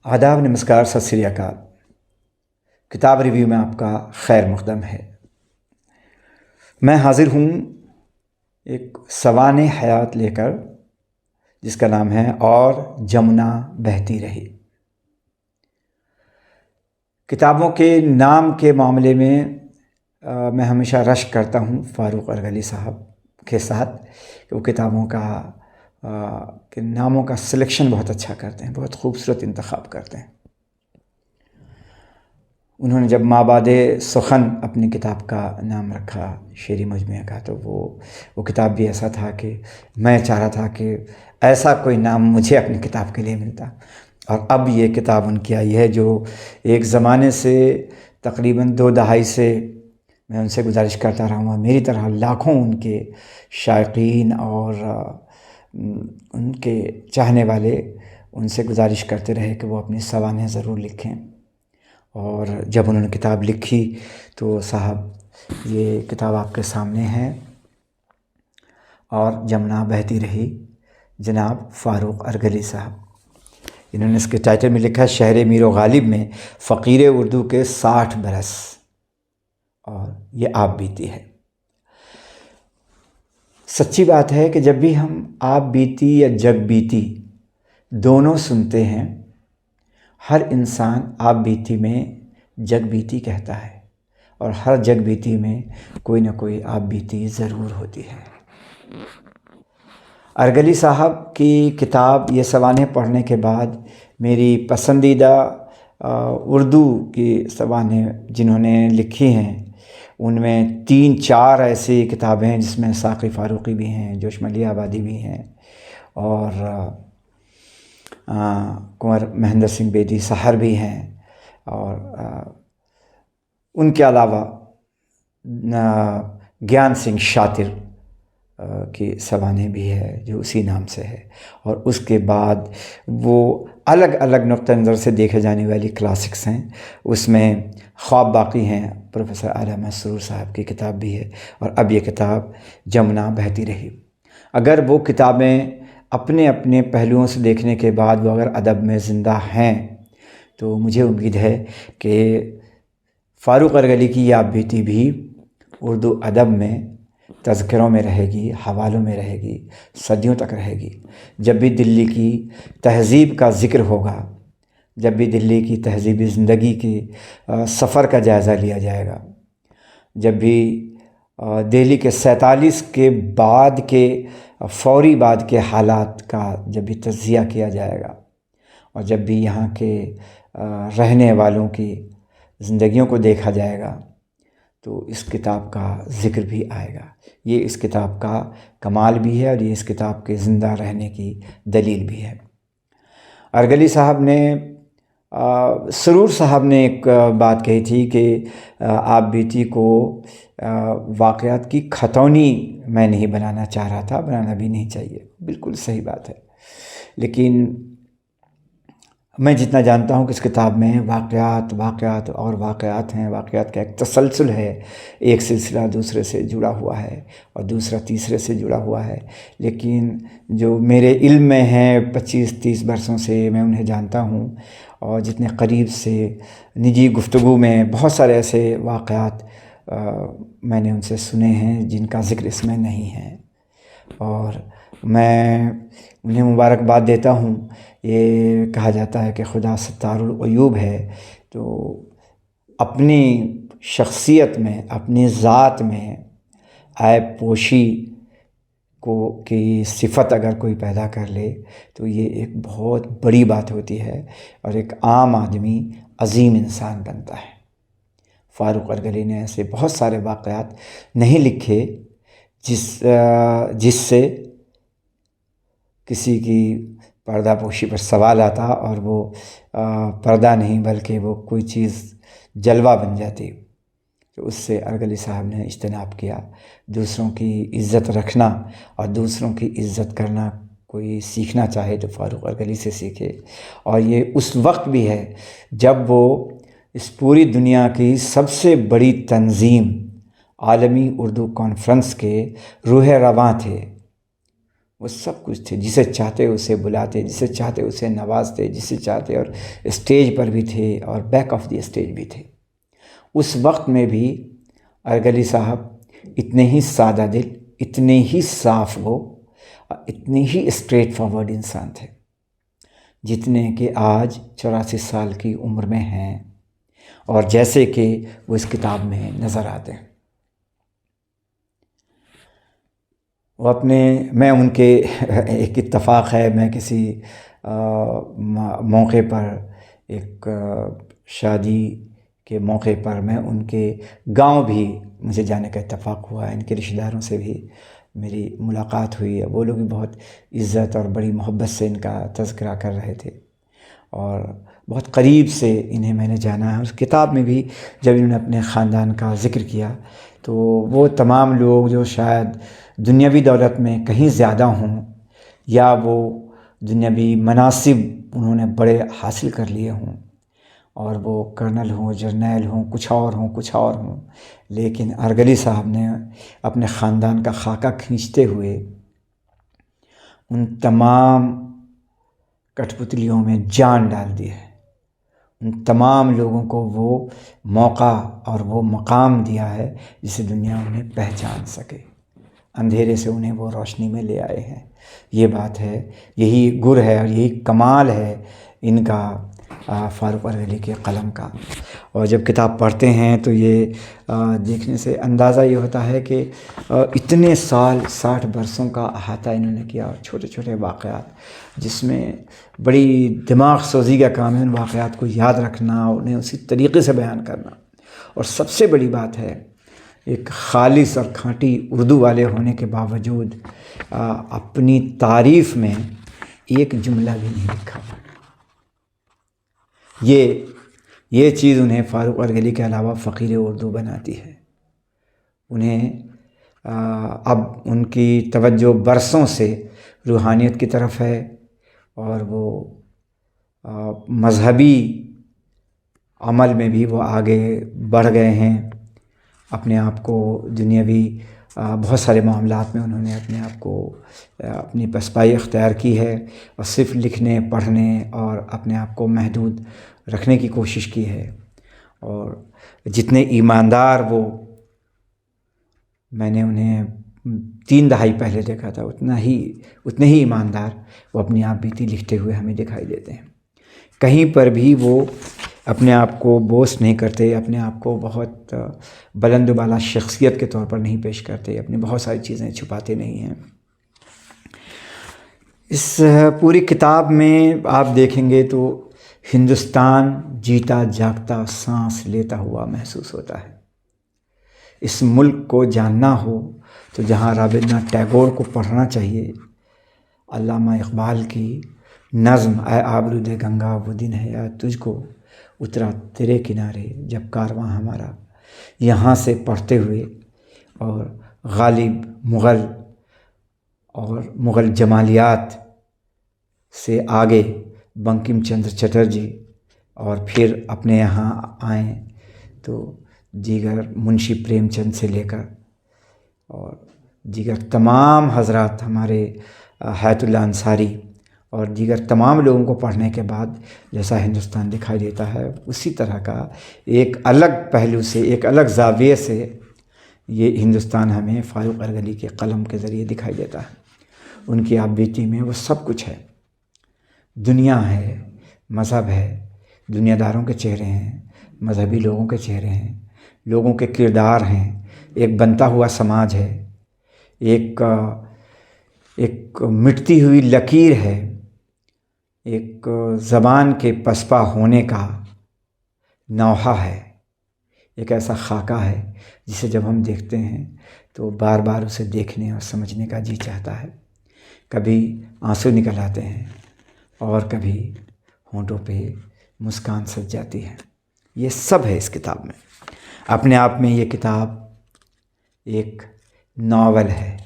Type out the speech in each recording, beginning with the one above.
آداب، نمسکار، ست سری اکال۔ کتاب ریویو میں آپ کا خیر مقدم ہے۔ میں حاضر ہوں ایک سوانح حیات لے کر، جس کا نام ہے اور جمنا بہتی رہی۔ کتابوں کے نام کے معاملے میں میں ہمیشہ رشک کرتا ہوں فاروق ارغلی صاحب کے ساتھ، کہ وہ کتابوں کا کہ ناموں کا سلیکشن بہت اچھا کرتے ہیں، بہت خوبصورت انتخاب کرتے ہیں۔ انہوں نے جب مابعد سخن اپنی کتاب کا نام رکھا، شعری مجموعہ کا، تو وہ کتاب بھی ایسا تھا کہ میں چاہ رہا تھا کہ ایسا کوئی نام مجھے اپنی کتاب کے لیے ملتا۔ اور اب یہ کتاب ان کی آئی ہے، جو ایک زمانے سے تقریباً 2 دہائی سے میں ان سے گزارش کرتا رہا ہوں، میری طرح لاکھوں ان کے شائقین اور ان کے چاہنے والے ان سے گزارش کرتے رہے کہ وہ اپنی سوانح ضرور لکھیں۔ اور جب انہوں نے کتاب لکھی تو صاحب یہ کتاب آپ کے سامنے ہے، اور جمنا بہتی رہی، جناب فاروق ارغلی صاحب۔ انہوں نے اس کے ٹائٹل میں لکھا ہے شہر میر و غالب میں فقیر اردو کے 60 برس، اور یہ آپ بیتی ہے۔ سچی بات ہے کہ جب بھی ہم آپ بیتی یا جگ بیتی دونوں سنتے ہیں، ہر انسان آپ بیتی میں جگ بیتی کہتا ہے، اور ہر جگ بیتی میں کوئی نہ کوئی آپ بیتی ضرور ہوتی ہے۔ ارغلی صاحب کی کتاب یہ سوانح پڑھنے کے بعد میری پسندیدہ اردو کی سوانح جنہوں نے لکھی ہیں، ان میں 3-4 ایسی کتابیں ہیں جس میں ساقی فاروقی بھی ہیں، جوش ملیح آبادی بھی ہیں، اور کنور مہندر سنگھ بیدی سحر بھی ہیں، اور ان کے علاوہ گیان سنگھ شاطر کی سوانح بھی ہے جو اسی نام سے ہے۔ اور اس کے بعد وہ الگ الگ نقطہ نظر سے دیکھے جانے والی کلاسکس ہیں، اس میں خواب باقی ہیں، پروفیسر اعلیٰ مسرور صاحب کی کتاب بھی ہے، اور اب یہ کتاب جمنا بہتی رہی۔ اگر وہ کتابیں اپنے اپنے پہلوؤں سے دیکھنے کے بعد وہ اگر ادب میں زندہ ہیں، تو مجھے امید ہے کہ فاروق ارغلی کی یہ آپ بیتی بھی اردو ادب میں تذکروں میں رہے گی، حوالوں میں رہے گی، صدیوں تک رہے گی۔ جب بھی دلی کی تہذیب کا ذکر ہوگا، جب بھی دلی کی تہذیبی زندگی کے سفر کا جائزہ لیا جائے گا، جب بھی دہلی کے 47 کے بعد کے فوری بعد کے حالات کا جب بھی تجزیہ کیا جائے گا، اور جب بھی یہاں کے رہنے والوں کی زندگیوں کو دیکھا جائے گا، تو اس کتاب کا ذکر بھی آئے گا۔ یہ اس کتاب کا کمال بھی ہے، اور یہ اس کتاب کے زندہ رہنے کی دلیل بھی ہے۔ ارغلی صاحب نے سرور صاحب نے ایک بات کہی تھی کہ آپ بیتی کو واقعات کی کھتونی میں نہیں بنانا چاہ رہا تھا، بنانا بھی نہیں چاہیے، بالکل صحیح بات ہے۔ لیکن میں جتنا جانتا ہوں کہ اس کتاب میں واقعات اور واقعات ہیں، واقعات کا ایک تسلسل ہے، ایک سلسلہ دوسرے سے جڑا ہوا ہے، اور دوسرا تیسرے سے جڑا ہوا ہے۔ لیکن جو میرے علم میں ہیں 25-30 برسوں سے میں انہیں جانتا ہوں، اور جتنے قریب سے نجی گفتگو میں بہت سارے ایسے واقعات میں نے ان سے سنے ہیں جن کا ذکر اس میں نہیں ہے، اور میں انہیں مبارکباد دیتا ہوں۔ یہ کہا جاتا ہے کہ خدا ستار العیوب ہے، تو اپنی شخصیت میں، اپنی ذات میں عیب پوشی کی صفت اگر کوئی پیدا کر لے تو یہ ایک بہت بڑی بات ہوتی ہے، اور ایک عام آدمی عظیم انسان بنتا ہے۔ فاروق ارغلی نے ایسے بہت سارے واقعات نہیں لکھے جس سے کسی کی پردہ پوشی پر سوال آتا، اور وہ پردہ نہیں بلکہ وہ کوئی چیز جلوہ بن جاتی، تو اس سے ارغلی صاحب نے اجتناب کیا۔ دوسروں کی عزت رکھنا اور دوسروں کی عزت کرنا کوئی سیکھنا چاہے تو فاروق ارغلی سے سیکھے، اور یہ اس وقت بھی ہے جب وہ اس پوری دنیا کی سب سے بڑی تنظیم عالمی اردو کانفرنس کے روح رواں تھے. وہ سب کچھ تھے، جسے چاہتے اسے بلاتے، جسے چاہتے اسے نوازتے، جسے چاہتے، اور اسٹیج پر بھی تھے اور بیک آف دی اسٹیج بھی تھے. اس وقت میں بھی ارغلی صاحب اتنے ہی سادہ دل، اتنے ہی صاف گو، اتنے ہی اسٹریٹ فارورڈ انسان تھے جتنے کہ آج 84 سال کی عمر میں ہیں، اور جیسے کہ وہ اس کتاب میں نظر آتے ہیں. وہ میں ان کے ایک اتفاق ہے، میں کسی موقع پر، ایک شادی کے موقع پر میں ان کے گاؤں بھی مجھے جانے کا اتفاق ہوا. ان کے رشتہ داروں سے بھی میری ملاقات ہوئی ہے. وہ لوگ بھی بہت عزت اور بڑی محبت سے ان کا تذکرہ کر رہے تھے، اور بہت قریب سے انہیں میں نے جانا ہے. اس کتاب میں بھی جب انہوں نے اپنے خاندان کا ذکر کیا تو وہ تمام لوگ جو شاید دنیاوی دولت میں کہیں زیادہ ہوں، یا وہ دنیاوی مناصب انہوں نے بڑے حاصل کر لیے ہوں، اور وہ کرنل ہوں، جرنیل ہوں، کچھ اور ہوں، لیکن ارغلی صاحب نے اپنے خاندان کا خاکہ کھینچتے ہوئے ان تمام کٹھ پتلیوں میں جان ڈال دی ہے. ان تمام لوگوں کو وہ موقع اور وہ مقام دیا ہے جسے دنیا انہیں پہچان سکے. اندھیرے سے انہیں وہ روشنی میں لے آئے ہیں. یہ بات ہے، یہی گر ہے اور یہی کمال ہے ان کا، فاروق ارغلی کے قلم کا. اور جب کتاب پڑھتے ہیں تو یہ دیکھنے سے اندازہ یہ ہوتا ہے کہ اتنے سال، 60 برسوں کا احاطہ انہوں نے کیا، اور چھوٹے چھوٹے واقعات جس میں بڑی دماغ سوزی کا کام ہے ان واقعات کو یاد رکھنا، انہیں اسی طریقے سے بیان کرنا. اور سب سے بڑی بات ہے، ایک خالص اور کھاٹی اردو والے ہونے کے باوجود اپنی تعریف میں ایک جملہ بھی نہیں لکھا. یہ چیز انہیں فاروق ارغلی کے علاوہ فقیر اردو بناتی ہے. انہیں اب ان کی توجہ برسوں سے روحانیت کی طرف ہے، اور وہ مذہبی عمل میں بھی وہ آگے بڑھ گئے ہیں. اپنے آپ کو دنیاوی بہت سارے معاملات میں انہوں نے اپنے آپ کو اپنی پسپائی اختیار کی ہے، اور صرف لکھنے، پڑھنے اور اپنے آپ کو محدود رکھنے کی کوشش کی ہے. اور جتنے ایماندار وہ، میں نے انہیں 3 دہائی پہلے دیکھا تھا، اتنے ہی ایماندار وہ اپنی آپ بیتی لکھتے ہوئے ہمیں دکھائی دیتے ہیں. کہیں پر بھی وہ اپنے آپ کو بوسٹ نہیں کرتے، اپنے آپ کو بہت بلند و بالا شخصیت کے طور پر نہیں پیش کرتے، اپنی بہت ساری چیزیں چھپاتے نہیں ہیں. اس پوری کتاب میں آپ دیکھیں گے تو ہندوستان جیتا جاگتا سانس لیتا ہوا محسوس ہوتا ہے. اس ملک کو جاننا ہو تو جہاں رابندر ناتھ ٹیگور کو پڑھنا چاہیے، علامہ اقبال کی نظم اے آبرود گنگا وہ دن ہے یاد تجھ کو، اترا تیرے کنارے جب کارواں ہمارا، یہاں سے پڑھتے ہوئے، اور غالب مغل اور مغل جمالیات سے آگے بنکم چندر چٹرجی، اور پھر اپنے یہاں آئیں تو دیگر منشی پریم چند سے لے کر اور دیگر تمام حضرات، ہمارے حیات اللہ انصاری اور دیگر تمام لوگوں کو پڑھنے کے بعد جیسا ہندوستان دکھائی دیتا ہے، اسی طرح کا ایک الگ پہلو سے، ایک الگ زاویے سے یہ ہندوستان ہمیں فاروق ارغلی کے قلم کے ذریعے دکھائی دیتا ہے. ان کی آپ بیتی میں وہ سب کچھ ہے. دنیا ہے، مذہب ہے، دنیا داروں کے چہرے ہیں، مذہبی لوگوں کے چہرے ہیں، لوگوں کے کردار ہیں، ایک بنتا ہوا سماج ہے، ایک مٹتی ہوئی لکیر ہے، ایک زبان کے پسپا ہونے کا نوحہ ہے، ایک ایسا خاکہ ہے جسے جب ہم دیکھتے ہیں تو بار بار اسے دیکھنے اور سمجھنے کا جی چاہتا ہے. کبھی آنسو نکل آتے ہیں اور کبھی ہونٹوں پہ مسکان سج جاتی ہے. یہ سب ہے اس کتاب میں. اپنے آپ میں یہ کتاب ایک ناول ہے.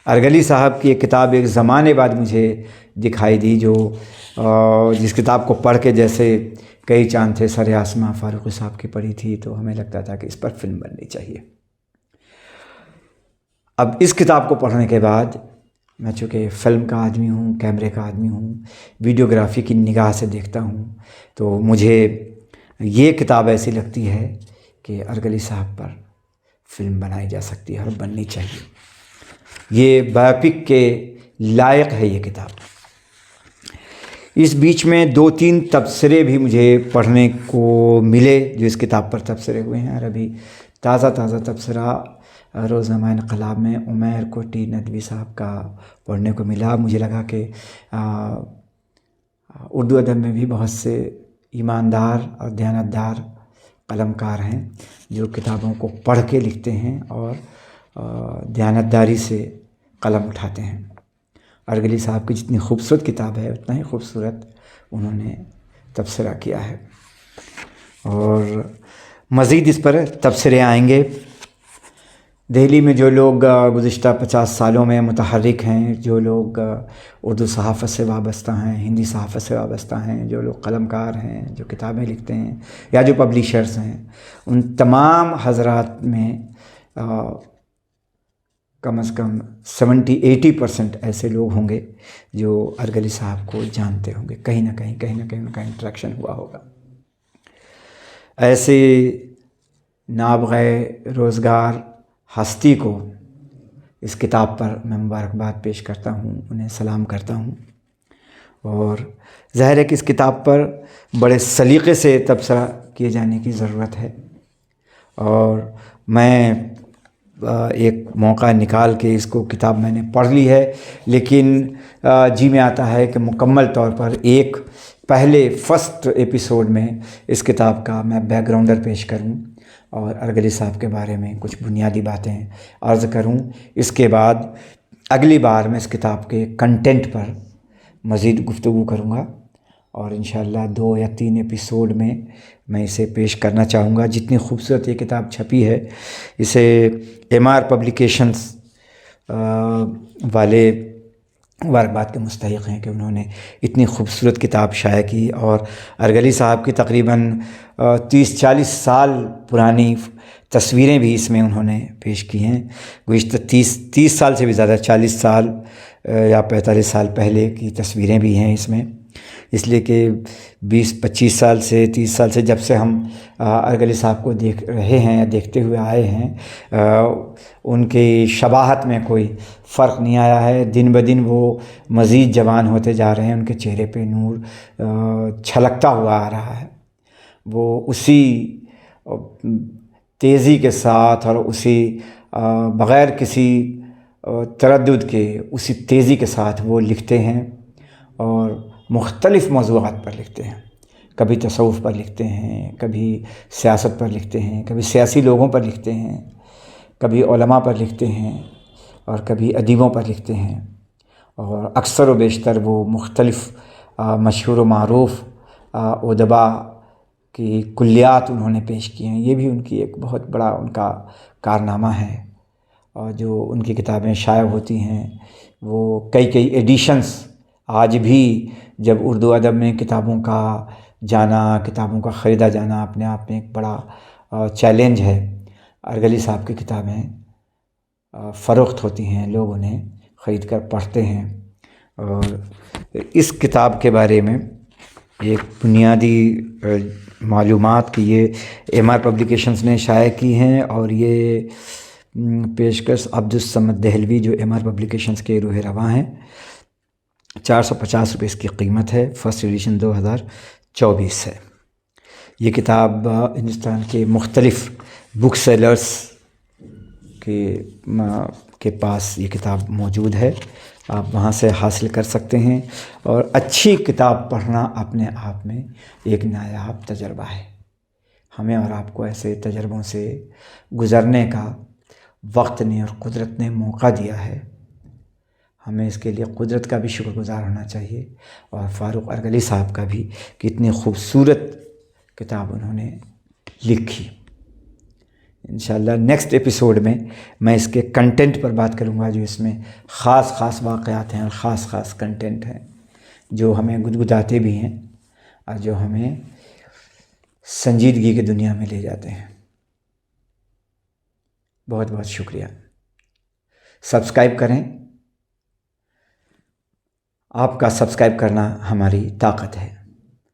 ارغلی صاحب کی یہ کتاب ایک زمانے بعد مجھے دکھائی دی، جو جس کتاب کو پڑھ کے جیسے کئی چاند تھے سر آسماں فاروقی صاحب کی پڑھی تھی، تو ہمیں لگتا تھا کہ اس پر فلم بننی چاہیے۔ اب اس کتاب کو پڑھنے کے بعد میں چونکہ فلم کا آدمی ہوں، کیمرے کا آدمی ہوں، ویڈیوگرافی کی نگاہ سے دیکھتا ہوں، تو مجھے یہ کتاب ایسی لگتی ہے کہ ارغلی صاحب پر فلم بنائی جا سکتی ہے اور بننی چاہیے۔ یہ بایوپک کے لائق ہے یہ کتاب۔ اس بیچ میں 2-3 تبصرے بھی مجھے پڑھنے کو ملے جو اس کتاب پر تبصرے ہوئے ہیں، اور ابھی تازہ تبصرہ روزنامہ انقلاب میں عمیر کوٹی ندوی صاحب کا پڑھنے کو ملا۔ مجھے لگا کہ اردو ادب میں بھی بہت سے ایماندار اور دیانتدار قلمکار ہیں جو کتابوں کو پڑھ کے لکھتے ہیں اور دیانتداری سے قلم اٹھاتے ہیں۔ ارغلی صاحب کی جتنی خوبصورت کتاب ہے اتنا ہی خوبصورت انہوں نے تبصرہ کیا ہے، اور مزید اس پر تبصرے آئیں گے۔ دہلی میں جو لوگ گزشتہ 50 سالوں میں متحرک ہیں، جو لوگ اردو صحافت سے وابستہ ہیں، ہندی صحافت سے وابستہ ہیں، جو لوگ قلمکار ہیں، جو کتابیں لکھتے ہیں یا جو پبلیشرز ہیں، ان تمام حضرات میں کم از کم 70-80% ایسے لوگ ہوں گے جو ارغلی صاحب کو جانتے ہوں گے، کہیں نہ کہیں ان کا انٹریکشن ہوا ہوگا۔ ایسے نابغہ روزگار ہستی کو اس کتاب پر میں مبارکباد پیش کرتا ہوں، انہیں سلام کرتا ہوں، اور ظاہر ہے کہ اس کتاب پر بڑے سلیقے سے تبصرہ کیے جانے کی ضرورت ہے، اور میں ایک موقع نکال کے اس کو کتاب میں نے پڑھ لی ہے، لیکن جی میں آتا ہے کہ مکمل طور پر ایک پہلے فرسٹ ایپیسوڈ میں اس کتاب کا میں بیک گراؤنڈر پیش کروں اور ارغلی صاحب کے بارے میں کچھ بنیادی باتیں عرض کروں۔ اس کے بعد اگلی بار میں اس کتاب کے کنٹینٹ پر مزید گفتگو کروں گا، اور انشاءاللہ 2 یا 3 ایپیسوڈ میں اسے پیش کرنا چاہوں گا۔ جتنی خوبصورت یہ کتاب چھپی ہے، اسے MR پبلیکیشنز والے مبارکباد کے مستحق ہیں کہ انہوں نے اتنی خوبصورت کتاب شائع کی، اور ارغلی صاحب کی تقریباً 30-40 سال پرانی تصویریں بھی اس میں انہوں نے پیش کی ہیں۔ گزشتہ 30 سال سے بھی زیادہ، 40 سال یا 45 سال پہلے کی تصویریں بھی ہیں اس میں، اس لیے کہ 20-25 سال سے 30 سال سے جب سے ہم ارغلی صاحب کو دیکھ رہے ہیں یا دیکھتے ہوئے آئے ہیں، ان کی شباہت میں کوئی فرق نہیں آیا ہے۔ دن بدن وہ مزید جوان ہوتے جا رہے ہیں، ان کے چہرے پہ نور چھلکتا ہوا آ رہا ہے، وہ اسی تیزی کے ساتھ اور اسی بغیر کسی تردد کے اسی تیزی کے ساتھ وہ لکھتے ہیں، اور مختلف موضوعات پر لکھتے ہیں۔ کبھی تصوف پر لکھتے ہیں، کبھی سیاست پر لکھتے ہیں، کبھی سیاسی لوگوں پر لکھتے ہیں، کبھی علماء پر لکھتے ہیں، اور کبھی ادیبوں پر لکھتے ہیں، اور اکثر و بیشتر وہ مختلف مشہور و معروف ادباء کی کلیات انہوں نے پیش کی ہیں۔ یہ بھی ان کی ایک بہت بڑا ان کا کارنامہ ہے، اور جو ان کی کتابیں شائع ہوتی ہیں وہ کئی ایڈیشنز آج بھی، جب اردو ادب میں کتابوں کا جانا، کتابوں کا خریدا جانا اپنے آپ میں ایک بڑا چیلنج ہے، ارغلی صاحب کی کتابیں فروخت ہوتی ہیں، لوگ انہیں خرید کر پڑھتے ہیں۔ اور اس کتاب کے بارے میں ایک بنیادی معلومات کہ یہ MR پبلیکیشنز نے شائع کی ہیں، اور یہ پیشکش عبدالصمد دہلوی جو MR پبلیکیشنز کے روح رواں ہیں، 450 روپے اس کی قیمت ہے، فرسٹ ایڈیشن 2024 ہے۔ یہ کتاب ہندوستان کے مختلف بک سیلرز کے پاس یہ کتاب موجود ہے، آپ وہاں سے حاصل کر سکتے ہیں، اور اچھی کتاب پڑھنا اپنے آپ میں ایک نایاب تجربہ ہے۔ ہمیں اور آپ کو ایسے تجربوں سے گزرنے کا وقت نے اور قدرت نے موقع دیا ہے، ہمیں اس کے لیے قدرت کا بھی شکر گزار ہونا چاہیے، اور فاروق ارغلی صاحب کا بھی کہ اتنی خوبصورت کتاب انہوں نے لکھی۔ انشاءاللہ نیکسٹ ایپیسوڈ میں اس کے کنٹینٹ پر بات کروں گا، جو اس میں خاص واقعات ہیں اور خاص کنٹینٹ ہیں۔ جو ہمیں گدگداتے بھی ہیں اور جو ہمیں سنجیدگی کی دنیا میں لے جاتے ہیں۔ بہت بہت شکریہ۔ سبسکرائب کریں، آپ کا سبسکرائب کرنا ہماری طاقت ہے۔